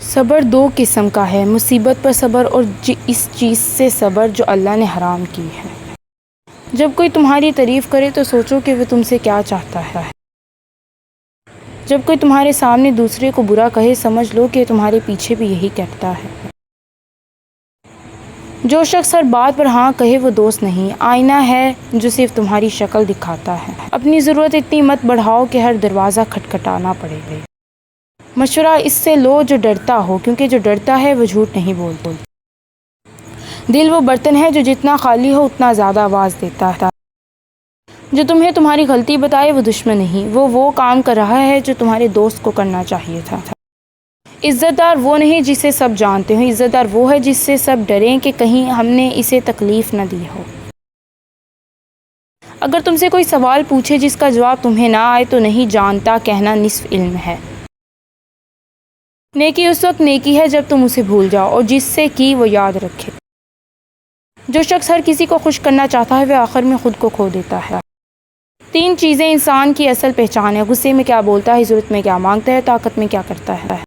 صبر دو قسم کا ہے، مصیبت پر صبر اور اس چیز سے صبر جو اللہ نے حرام کی ہے۔ جب کوئی تمہاری تعریف کرے تو سوچو کہ وہ تم سے کیا چاہتا ہے۔ جب کوئی تمہارے سامنے دوسرے کو برا کہے سمجھ لو کہ تمہارے پیچھے بھی یہی کہتا ہے۔ جو شخص ہر بات پر ہاں کہے وہ دوست نہیں، آئینہ ہے جو صرف تمہاری شکل دکھاتا ہے۔ اپنی ضرورت اتنی مت بڑھاؤ کہ ہر دروازہ کھٹکھٹانا پڑے گا۔ مشورہ اس سے لو جو ڈرتا ہو، کیونکہ جو ڈرتا ہے وہ جھوٹ نہیں بولتا۔ دل وہ برتن ہے جو جتنا خالی ہو اتنا زیادہ آواز دیتا ہے۔ جو تمہیں تمہاری غلطی بتائے وہ دشمن نہیں، وہ کام کر رہا ہے جو تمہارے دوست کو کرنا چاہیے تھا۔ عزت دار وہ نہیں جسے سب جانتے ہوں، عزت دار وہ ہے جس سے سب ڈریں کہ کہیں ہم نے اسے تکلیف نہ دی ہو۔ اگر تم سے کوئی سوال پوچھے جس کا جواب تمہیں نہ آئے تو نہیں جانتا کہنا نصف علم ہے۔ نیکی اس وقت نیکی ہے جب تم اسے بھول جاؤ اور جس سے کی وہ یاد رکھے۔ جو شخص ہر کسی کو خوش کرنا چاہتا ہے وہ آخر میں خود کو کھو دیتا ہے۔ تین چیزیں انسان کی اصل پہچان ہے: غصے میں کیا بولتا ہے، ضرورت میں کیا مانگتا ہے، طاقت میں کیا کرتا ہے۔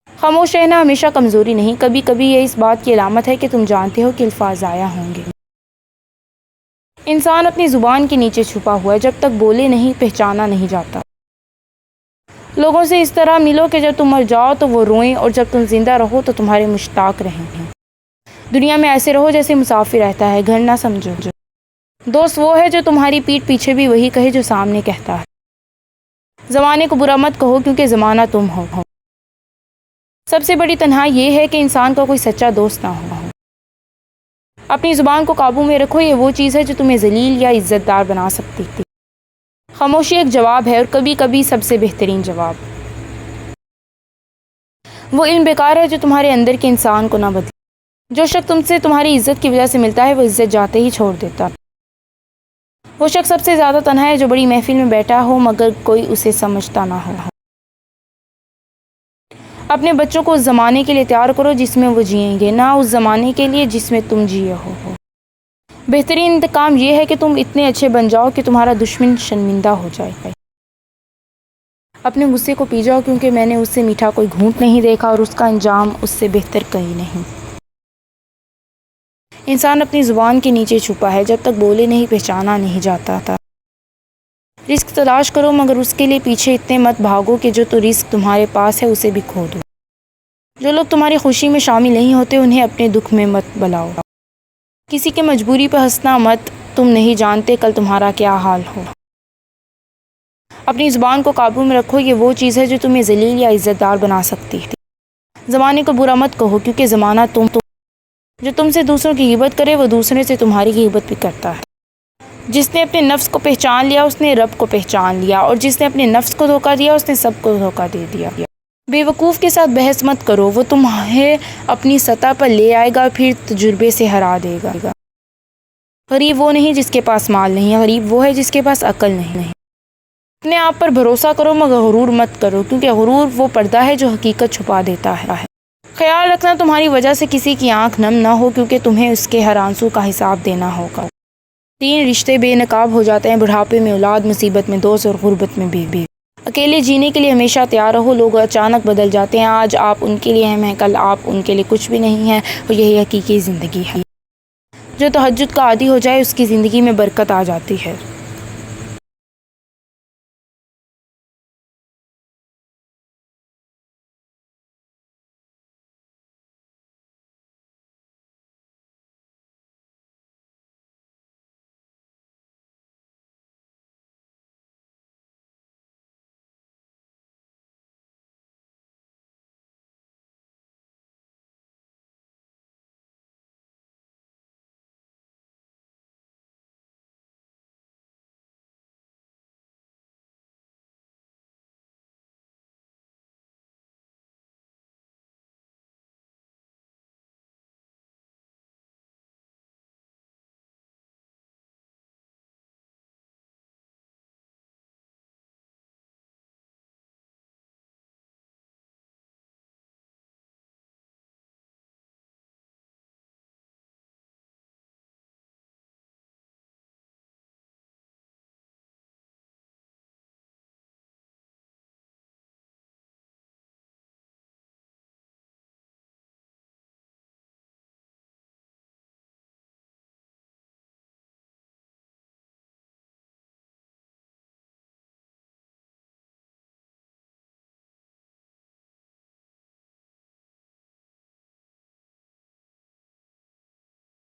خاموش رہنا ہمیشہ کمزوری نہیں، کبھی کبھی یہ اس بات کی علامت ہے کہ تم جانتے ہو کہ الفاظ ضائع ہوں گے۔ انسان اپنی زبان کے نیچے چھپا ہوا ہے، جب تک بولے نہیں پہچانا نہیں جاتا۔ لوگوں سے اس طرح ملو کہ جب تم مر جاؤ تو وہ روئیں اور جب تم زندہ رہو تو تمہارے مشتاق رہیں۔ دنیا میں ایسے رہو جیسے مسافر رہتا ہے، گھر نہ سمجھو۔ دوست وہ ہے جو تمہاری پیٹھ پیچھے بھی وہی کہے جو سامنے کہتا ہے۔ زمانے کو برا مت کہو کیونکہ زمانہ تم ہو۔ سب سے بڑی تنہائی یہ ہے کہ انسان کا کوئی سچا دوست نہ ہو۔ اپنی زبان کو قابو میں رکھو، یہ وہ چیز ہے جو تمہیں ذلیل یا عزت دار بنا سکتی تھی۔ خاموشی ایک جواب ہے اور کبھی کبھی سب سے بہترین جواب۔ وہ علم بیکار ہے جو تمہارے اندر کے انسان کو نہ بدلے۔ جو شخص تم سے تمہاری عزت کی وجہ سے ملتا ہے وہ عزت جاتے ہی چھوڑ دیتا۔ وہ شخص سب سے زیادہ تنہا ہے جو بڑی محفل میں بیٹھا ہو مگر کوئی اسے سمجھتا نہ ہو۔ اپنے بچوں کو اس زمانے کے لیے تیار کرو جس میں وہ جئیں گے، نہ اس زمانے کے لیے جس میں تم جیے ہو۔ بہترین انتقام یہ ہے کہ تم اتنے اچھے بن جاؤ کہ تمہارا دشمن شرمندہ ہو جائے۔ اپنے غصے کو پی جاؤ کیونکہ میں نے اس سے میٹھا کوئی گھونٹ نہیں دیکھا اور اس کا انجام اس سے بہتر کہیں نہیں۔ انسان اپنی زبان کے نیچے چھپا ہے، جب تک بولے نہیں پہچانا نہیں جاتا تھا۔ رزق تلاش کرو مگر اس کے لیے پیچھے اتنے مت بھاگو کہ جو تو رزق تمہارے پاس ہے اسے بھی کھو دو۔ جو لوگ تمہاری خوشی میں شامل نہیں ہوتے انہیں اپنے دکھ میں مت بلاؤ۔ کسی کے مجبوری پہ ہنسنا مت، تم نہیں جانتے کل تمہارا کیا حال ہو۔ اپنی زبان کو قابو میں رکھو، یہ وہ چیز ہے جو تمہیں ذلیل یا عزت دار بنا سکتی ہے۔ زمانے کو برا مت کہو کیونکہ زمانہ تم جو تم سے دوسروں کی غیبت کرے وہ دوسرے سے تمہاری غیبت بھی کرتا ہے۔ جس نے اپنے نفس کو پہچان لیا اس نے رب کو پہچان لیا، اور جس نے اپنے نفس کو دھوکہ دیا اس نے سب کو دھوکہ دے دیا۔ بے وقوف کے ساتھ بحث مت کرو، وہ تمہیں اپنی سطح پر لے آئے گا پھر تجربے سے ہرا دے گا۔ غریب وہ نہیں جس کے پاس مال نہیں ہے، غریب وہ ہے جس کے پاس عقل نہیں۔ اپنے آپ پر بھروسہ کرو مگر غرور مت کرو، کیونکہ غرور وہ پردہ ہے جو حقیقت چھپا دیتا ہے۔ خیال رکھنا تمہاری وجہ سے کسی کی آنکھ نم نہ ہو کیونکہ تمہیں اس کے ہر آنسو کا حساب دینا ہوگا۔ 3 رشتے بے نقاب ہو جاتے ہیں: بڑھاپے میں اولاد، مصیبت میں دوست اور غربت میں بیوی۔ اکیلے جینے کے لیے ہمیشہ تیار رہو، لوگ اچانک بدل جاتے ہیں، آج آپ ان کے لیے اہم ہیں، کل آپ ان کے لیے کچھ بھی نہیں ہیں، اور یہی حقیقی زندگی ہے۔ جو تہجد کا عادی ہو جائے اس کی زندگی میں برکت آ جاتی ہے۔